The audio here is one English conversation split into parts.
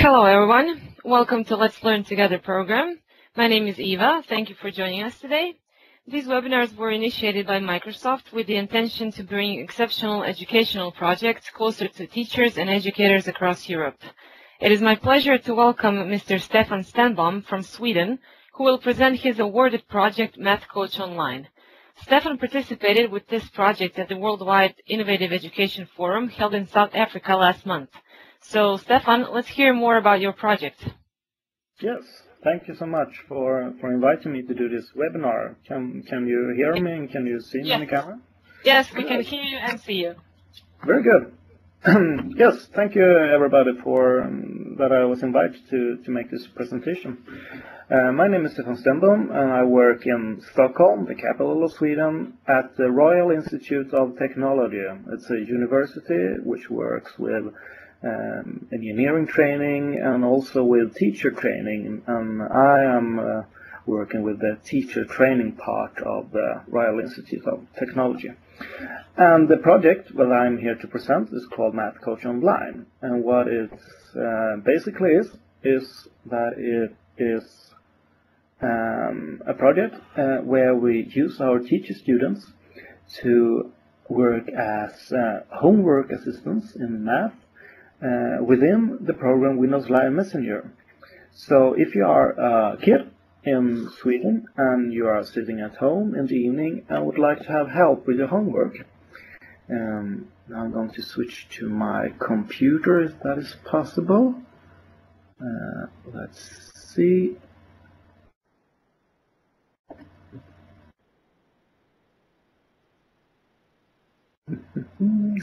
Hello everyone, welcome to Let's Learn Together program. My name is Eva, thank you for joining us today. These webinars were initiated by Microsoft with the intention to bring exceptional educational projects closer to teachers and educators across Europe. It is my pleasure to welcome Mr. Stefan Stenbom from Sweden, who will present his awarded project Mathcoach Online. Stefan participated with this project at the Worldwide Innovative Education Forum held in South Africa last month. So, Stefan, let's hear more about your project. Yes, thank you so much for inviting me to do this webinar. Can you hear me and can you see me on the camera? Yes, we can hear you and see you. Very good. Yes, thank you everybody for that I was invited to make this presentation. My name is Stefan Stenbom and I work in Stockholm, the capital of Sweden, at the Royal Institute of Technology. It's a university which works with engineering training and also with teacher training, and I am working with the teacher training part of the Royal Institute of Technology. And the project that I'm here to present is called Mathcoach Online, and what it basically is that it is a project where we use our teacher students to work as homework assistants in math within the program Windows Live Messenger. So if you are a kid in Sweden and you are sitting at home in the evening and would like to have help with your homework, now I'm going to switch to my computer if that is possible. Let's see.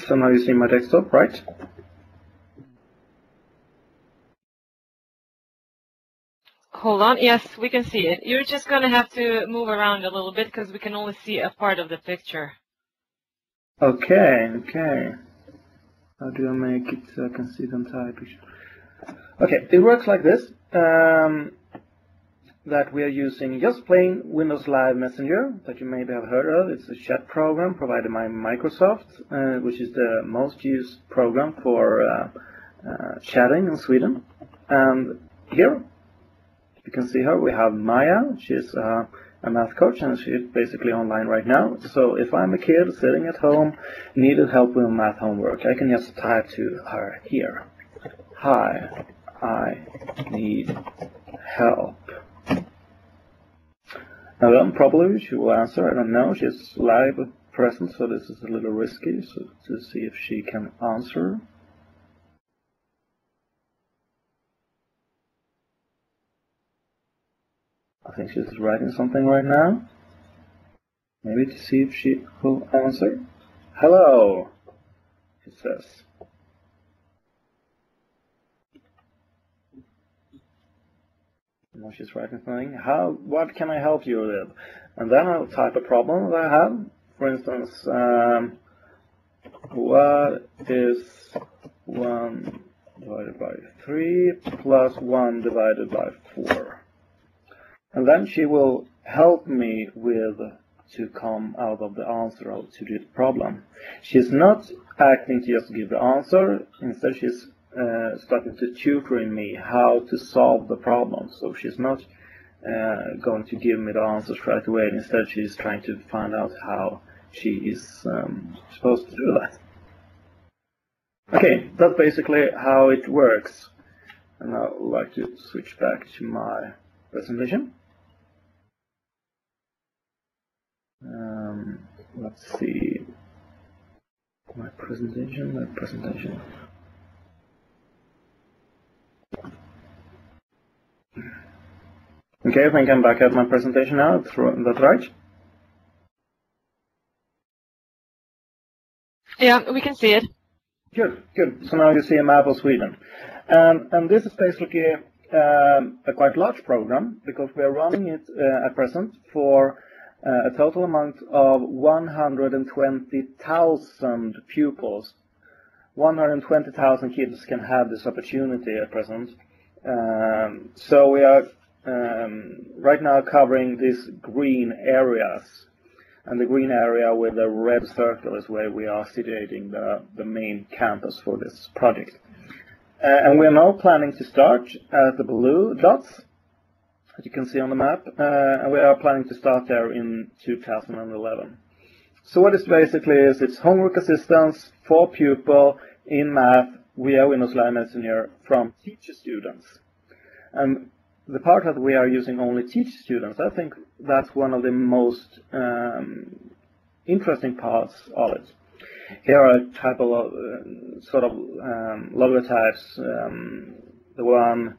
So now you see my desktop, right? Hold on, yes, we can see it. You're just going to have to move around a little bit because we can only see a part of the picture. Okay. How do I make it so I can see the entire picture? Okay, it works like this. That we are using just plain Windows Live Messenger that you maybe have heard of. It's a chat program provided by Microsoft, which is the most used program for chatting in Sweden. And here you can see her. We have Maya. She's a math coach and she's basically online right now. So if I'm a kid sitting at home, needed help with math homework, I can just type to her here. Hi, I need help. And then probably she will answer. I don't know. She's live present, so this is a little risky to see if she can answer. I think she's writing something right now. Maybe to see if she will answer. Hello, she says. Now she's writing something. What can I help you with? And then I'll type a problem that I have. For instance, what is 1 divided by 3 plus 1 divided by 4? And then she will help me to come out of the answer to the problem. She's not acting to just give the answer. Instead, she's starting to tutoring me how to solve the problem. So she's not going to give me the answers right away. Instead, she's trying to find out how she is supposed to do that. Okay, that's basically how it works. And I would like to switch back to my presentation. Let's see, my presentation. Okay, I think I'm back at my presentation now. That's right? Yeah, we can see it. Good. So now you see a map of Sweden. And this is basically a quite large program because we are running it at present for a total amount of 120,000 pupils. 120,000 kids can have this opportunity at present. So we are right now covering these green areas. And the green area with the red circle is where we are situating the main campus for this project. And we are now planning to start at the blue dots, as you can see on the map, and we are planning to start there in 2011. So what it basically is, it's homework assistance for pupil in math via Windows Live Messenger from teacher students. And the part that we are using only teacher students, I think that's one of the most interesting parts of it. Here are a type of logotypes. The one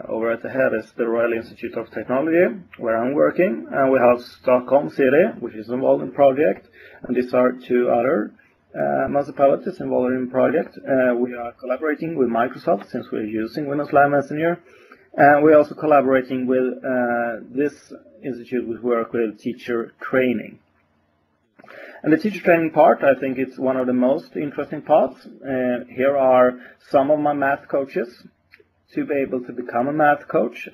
over at the head is the Royal Institute of Technology, where I'm working, and we have Stockholm City, which is involved in the project, and these are two other municipalities involved in the project. We are collaborating with Microsoft, since we're using Windows Live Messenger, and we're also collaborating with this institute which work with teacher training. And the teacher training part, I think it's one of the most interesting parts. Here are some of my math coaches. To be able to become a math coach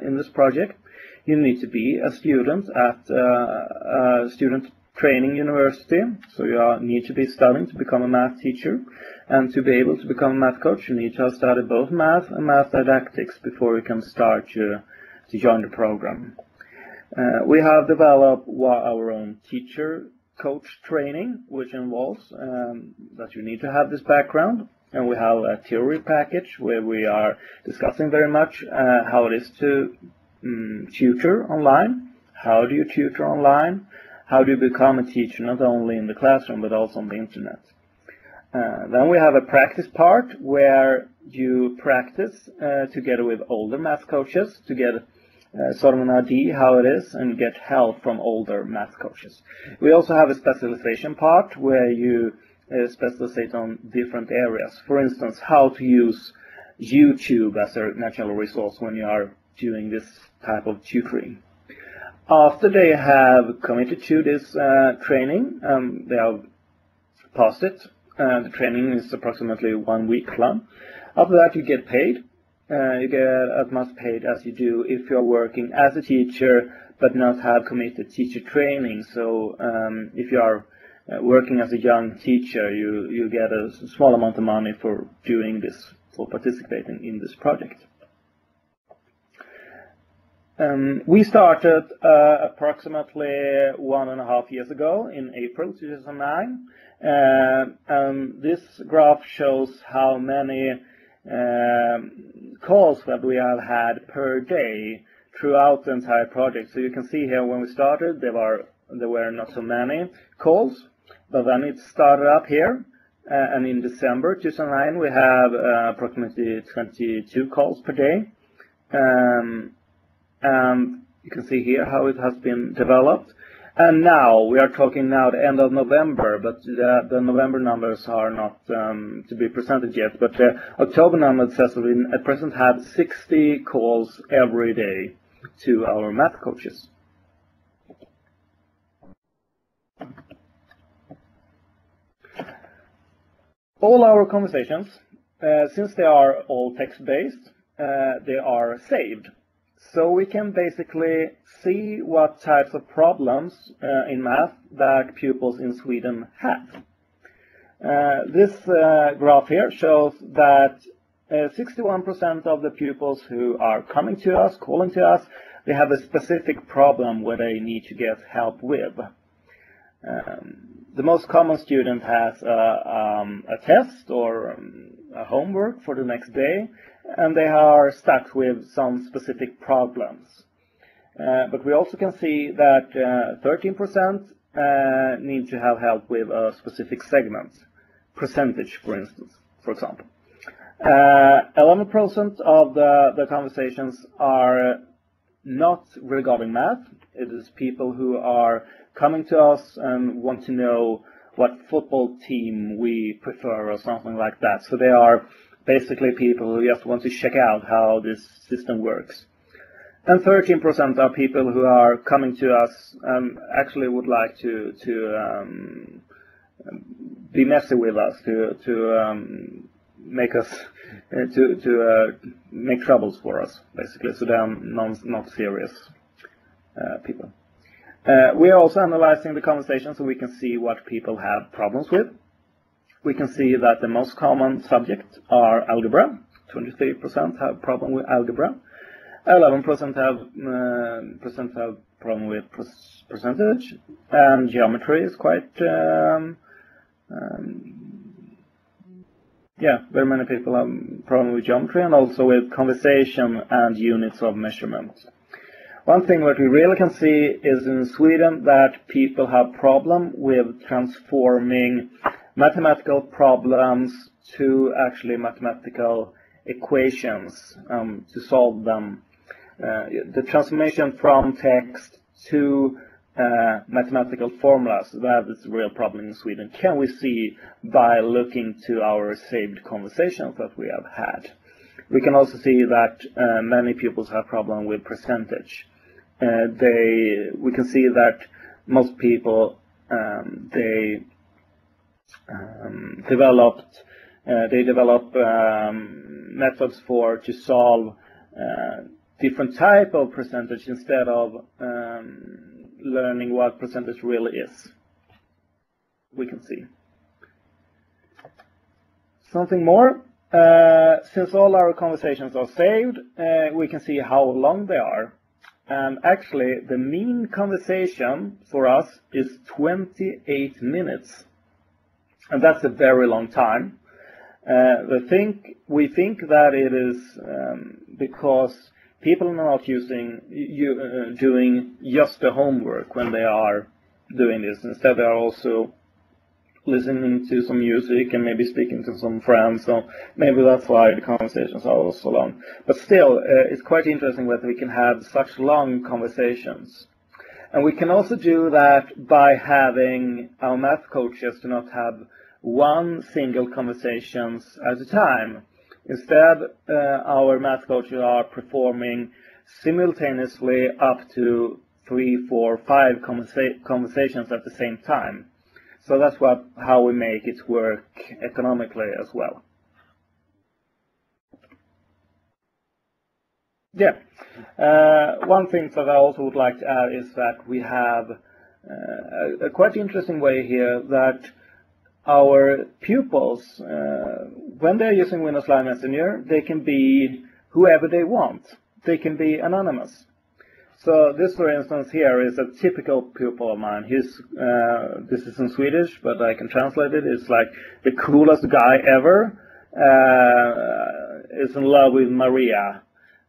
in this project, you need to be a student at a student training university. So you need to be studying to become a math teacher. And to be able to become a math coach, you need to have studied both math and math didactics before you can start to join the program. We have developed our own teacher coach training, which involves that you need to have this background. And we have a theory package where we are discussing very much how it is to tutor online. How do you tutor online? How do you become a teacher, not only in the classroom, but also on the internet? Then we have a practice part where you practice together with older math coaches to get sort of an idea how it is and get help from older math coaches. We also have a specialization part where you specialize on different areas. For instance, how to use YouTube as a natural resource when you are doing this type of tutoring. After they have committed to this training, they have passed it. The training is approximately 1 week long. After that, you get paid. You get as much paid as you do if you're working as a teacher but not have committed teacher training. So if you are working as a young teacher, you get a small amount of money for doing this, for participating in this project. We started approximately 1.5 years ago in April 2009. And this graph shows how many calls that we have had per day throughout the entire project. So you can see here when we started there were not so many calls, but then it started up here, and in December 2009 we have approximately 22 calls per day, and you can see here how it has been developed. And now we are talking now the end of November, but the November numbers are not to be presented yet. But the October numbers says that we at present have 60 calls every day to our math coaches. All our conversations, since they are all text-based, they are saved. So we can basically see what types of problems in math that pupils in Sweden have. This graph here shows that 61% of the pupils who are coming to us, calling to us, they have a specific problem where they need to get help with. The most common student has a test or a homework for the next day, and they are stuck with some specific problems. But we also can see that 13% need to have help with a specific segment, percentage, for example. 11% of the conversations are not regarding math. It is people who are coming to us and want to know what football team we prefer or something like that. So they are basically people who just want to check out how this system works. And 13% are people who are coming to us and actually would like to be messy with us, to make us to make troubles for us, basically. So they are not serious people. We are also analyzing the conversation so we can see what people have problems with. we can see that the most common subjects are algebra. 23% have problem with algebra. 11% have problem with percentage, and geometry is quite very many people have problem with geometry, and also with conversation and units of measurement. One thing that we really can see is in Sweden that people have problem with transforming mathematical problems to actually mathematical equations to solve them. The transformation from text to mathematical formulas, that is a real problem in Sweden. Can we see by looking to our saved conversations that we have had. We can also see that many pupils have problem with percentage. We can see that most people they develop methods to solve different type of percentage instead of learning what percentage really is. We can see something more. Since all our conversations are saved, we can see how long they are. And actually, the mean conversation for us is 28 minutes. And that's a very long time. We think that it is because people are not doing just the homework when they are doing this. Instead, they are also listening to some music and maybe speaking to some friends. So maybe that's why the conversations are so long. But still, it's quite interesting that we can have such long conversations. And we can also do that by having our math coaches to not have one single conversations at a time. Instead, our math coaches are performing simultaneously up to 3, 4, 5 conversations at the same time. So that's how we make it work economically as well. Yeah. One thing that I also would like to add is that we have a quite interesting way here that our pupils, when they're using Windows Live Messenger, they can be whoever they want. They can be anonymous. So this, for instance, here is a typical pupil of mine. This is in Swedish, but I can translate it. It's like the coolest guy ever. Is in love with Maria.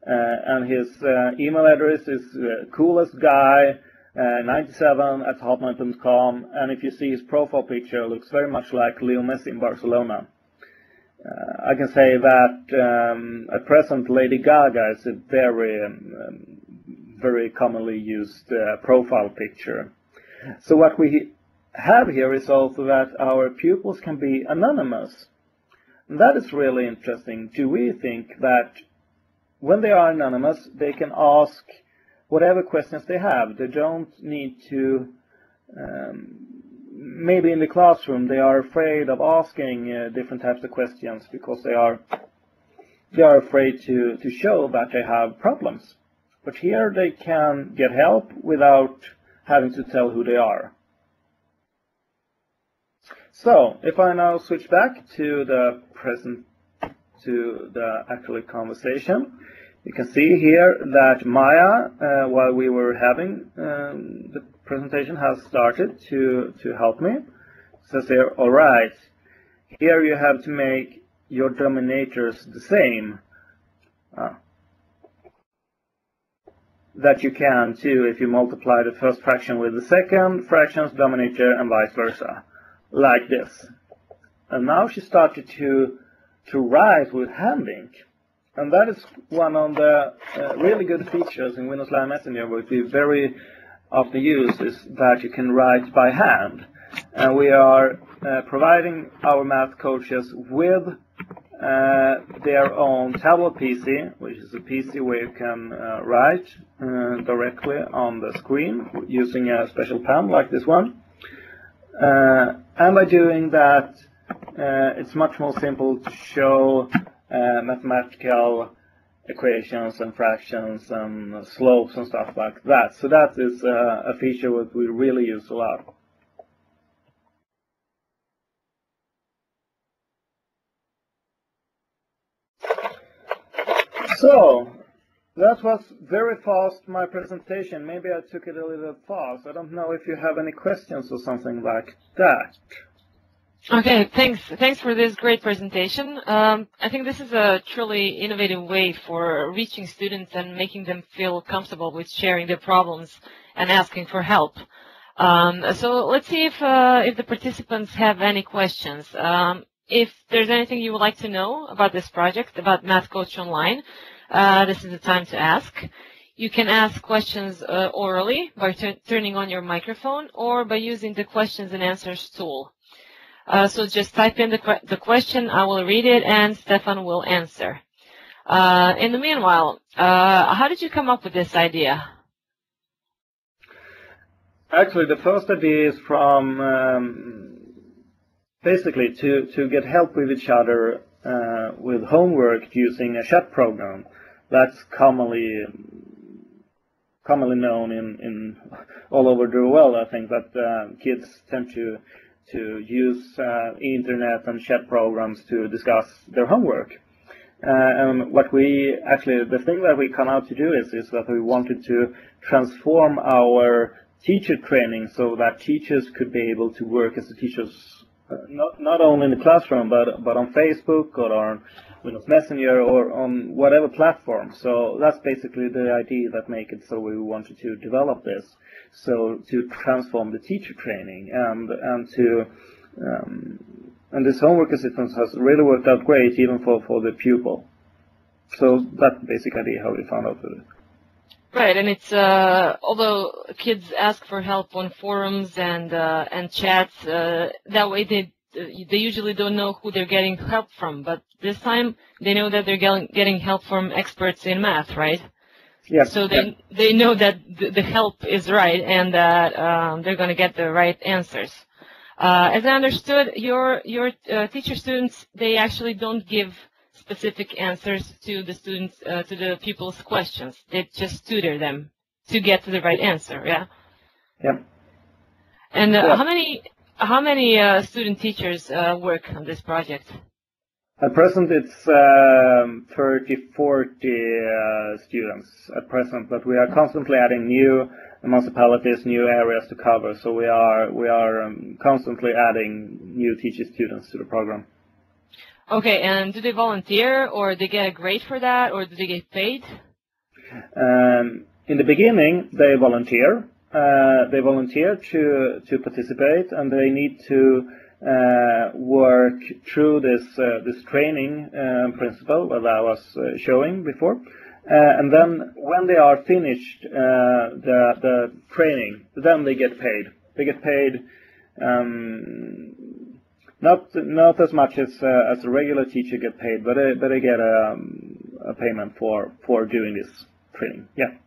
And his email address is coolestguy97@hotmail.com. And if you see his profile picture, it looks very much like Leo Messi in Barcelona. I can say that at present Lady Gaga is a very commonly used profile picture. So what we have here is also that our pupils can be anonymous. And that is really interesting. Do we think that when they are anonymous, they can ask whatever questions they have? They don't need to, maybe in the classroom, they are afraid of asking different types of questions because they are afraid to show that they have problems. But here they can get help without having to tell who they are. So, if I now switch back to the actual conversation, you can see here that Maya, while we were having the presentation, has started to help me. It says here, all right, here you have to make your denominators the same. That you can too if you multiply the first fraction with the second fraction's denominator and vice versa, like this. And now she started to write with hand ink, and that is one of the really good features in Windows Live Messenger, which we very often use, is that you can write by hand. And we are providing our math coaches with their own tablet PC, which is a PC where you can write directly on the screen using a special pen like this one. And by doing that, it's much more simple to show mathematical equations and fractions and slopes and stuff like that. So that is a feature that we really use a lot. So, that was very fast, my presentation. Maybe I took it a little fast. I don't know if you have any questions or something like that. Okay, thanks for this great presentation. I think this is a truly innovative way for reaching students and making them feel comfortable with sharing their problems and asking for help. So let's see if the participants have any questions. If there's anything you would like to know about this project, about Mathcoach Online, this is the time to ask. You can ask questions orally by turning on your microphone or by using the questions and answers tool. So just type in the question, I will read it, and Stefan will answer. In the meanwhile, how did you come up with this idea? Actually, the first idea is from basically to get help with each other with homework using a chat program. That's commonly known in all over the world. I think that kids tend to use internet and chat programs to discuss their homework. And what the thing that we come out to do is that we wanted to transform our teacher training so that teachers could be able to work as teachers, not only in the classroom, but on Facebook or on Windows Messenger or on whatever platform. So that's basically the idea that made it so we wanted to develop this. So to transform the teacher training and this homework assistance has really worked out great even for the pupil. So that's the basic idea how we found out with it. Right, and it's although kids ask for help on forums and chats, that way they usually don't know who they're getting help from. But this time they know that they're getting help from experts in math, right? Yes. So they know that the help is right and that they're going to get the right answers. As I understood, your teacher students, they actually don't give specific answers to the students, to the pupils' questions. They just tutor them to get to the right answer. Yeah. Yeah. And how many student teachers work on this project? At present, it's 30, 40 students at present, but we are constantly adding new municipalities, new areas to cover. So we are constantly adding new teacher students to the program. Okay, and do they volunteer, or they get a grade for that, or do they get paid? In the beginning, they volunteer. They volunteer to participate, and they need to work through this training principle that I was showing before, and then when they are finished the training, then they get paid. They get paid not as much as a regular teacher get paid, but they get a payment for doing this training. Yeah.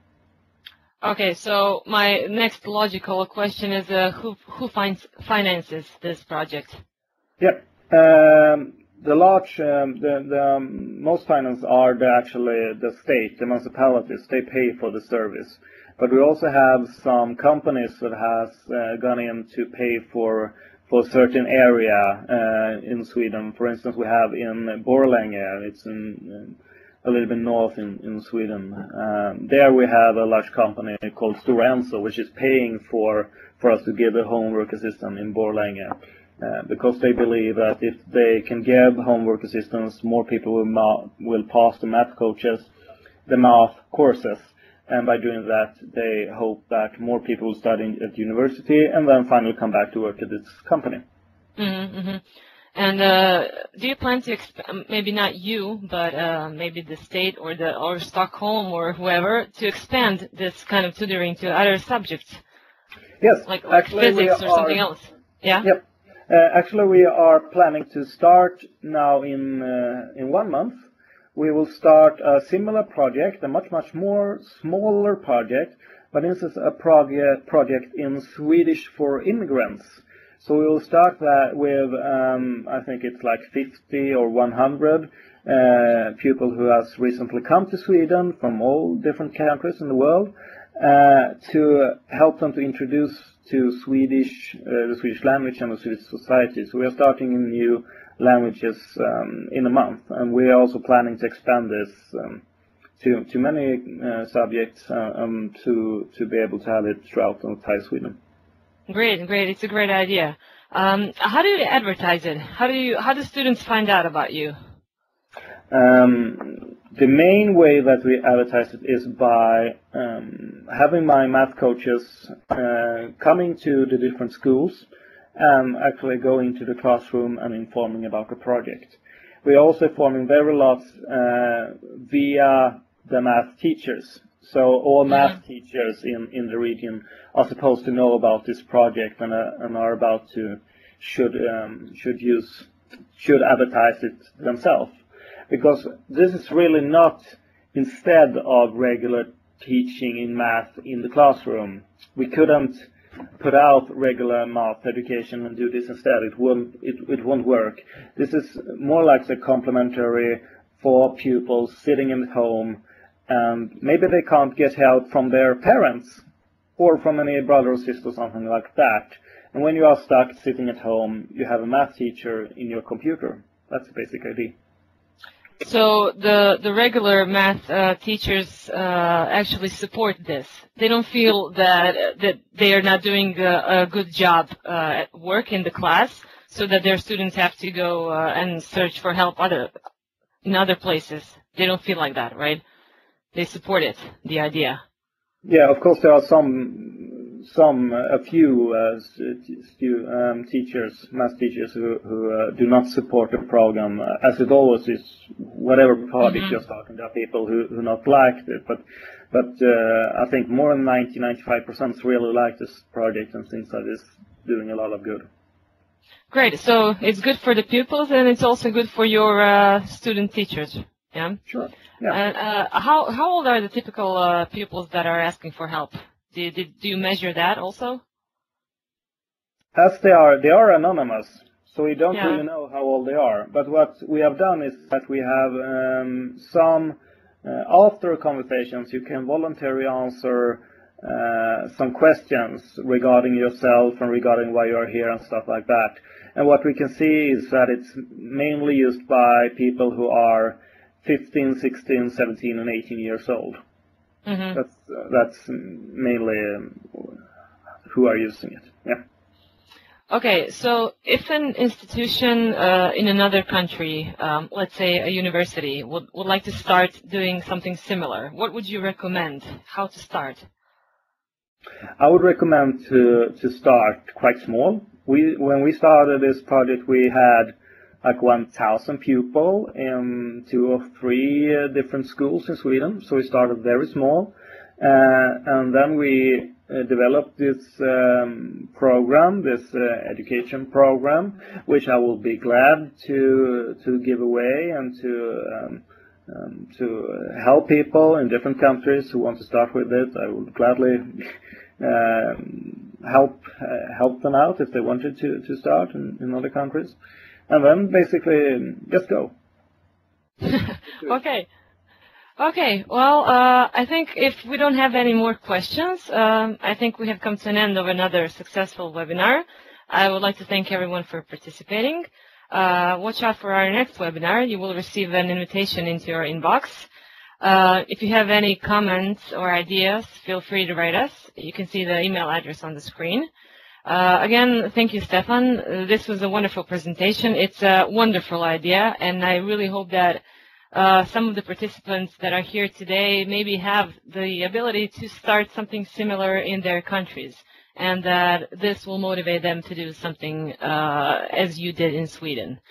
Okay, so my next logical question is who finances this project? Yeah, the most finance are actually the state, the municipalities. They pay for the service, but we also have some companies that has gone in to pay for a certain area in Sweden. For instance, we have in Borlänge, it's in a little bit north in Sweden. There we have a large company called Stora Enso, which is paying for us to give a homework assistant in Borlänge, because they believe that if they can give homework assistance, more people will pass the math coaches, the math courses, and by doing that, they hope that more people will study at university and then finally come back to work at this company. Mm-hmm, mm-hmm. And do you plan to maybe not you, but maybe the state or Stockholm or whoever to expand this kind of tutoring to other subjects? Yes, like physics or something else. Yeah. Yep. Actually, we are planning to start now in 1 month. We will start a similar project, a much more smaller project, but this is a project in Swedish for immigrants. So we will start that with, I think it's like 50 or 100 people who has recently come to Sweden from all different countries in the world, to help them to introduce to Swedish, the Swedish language and the Swedish society. So we are starting in new languages in a month, and we are also planning to expand this to many subjects to be able to have it throughout the entire Sweden. Great, great. It's a great idea. How do you advertise it? How do students find out about you? The main way that we advertise it is by having my math coaches coming to the different schools and actually going to the classroom and informing about the project. We're also informing very lots via the math teachers. So all math teachers in the region are supposed to know about this project and are about to should advertise it themselves. Because this is really not instead of regular teaching in math in the classroom. We couldn't put out regular math education and do this instead. It won't work. This is more like a complementary for pupils sitting at home, and maybe they can't get help from their parents or from any brother or sister or something like that. And when you are stuck sitting at home, you have a math teacher in your computer. That's the basic idea. So the regular math teachers actually support this. They don't feel that they are not doing a good job at work in the class, so that their students have to go and search for help in other places. They don't feel like that, right? They support it, the idea. Yeah, of course there are a few teachers, math teachers who do not support the program, as it always is. Whatever project you're starting, there are people who not liked it, but I think more than 95% really like this project and things that is doing a lot of good. Great. So it's good for the pupils, and it's also good for your student teachers. Yeah. Sure. Yeah. How old are the typical pupils that are asking for help? Do you measure that also? As they are anonymous, so we don't really know how old they are. But what we have done is that we have some after conversations, you can voluntarily answer some questions regarding yourself and regarding why you are here and stuff like that. And what we can see is that it's mainly used by people who are 15, 16, 17, and 18 years old. That's mainly who are using it. Yeah. Okay, so if an institution in another country, let's say a university, would like to start doing something similar, what would you recommend? How to start? I would recommend to start quite small. When we started this project, we had like 1,000 pupils in 2 or 3 different schools in Sweden. So we started very small, and then we developed this program, this education program, which I will be glad to give away and to help people in different countries who want to start with it. I would gladly help them out if they wanted to start in other countries. And then basically just go. Okay. Okay. Well, I think if we don't have any more questions, I think we have come to an end of another successful webinar. I would like to thank everyone for participating. Watch out for our next webinar. You will receive an invitation into your inbox. If you have any comments or ideas, feel free to write us. You can see the email address on the screen. Again, thank you, Stefan. This was a wonderful presentation. It's a wonderful idea, and I really hope that some of the participants that are here today maybe have the ability to start something similar in their countries, and that this will motivate them to do something as you did in Sweden.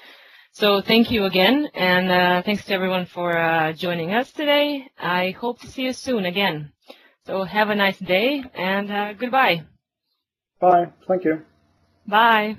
So thank you again, and thanks to everyone for joining us today. I hope to see you soon again. So have a nice day, and goodbye. Bye. Thank you. Bye.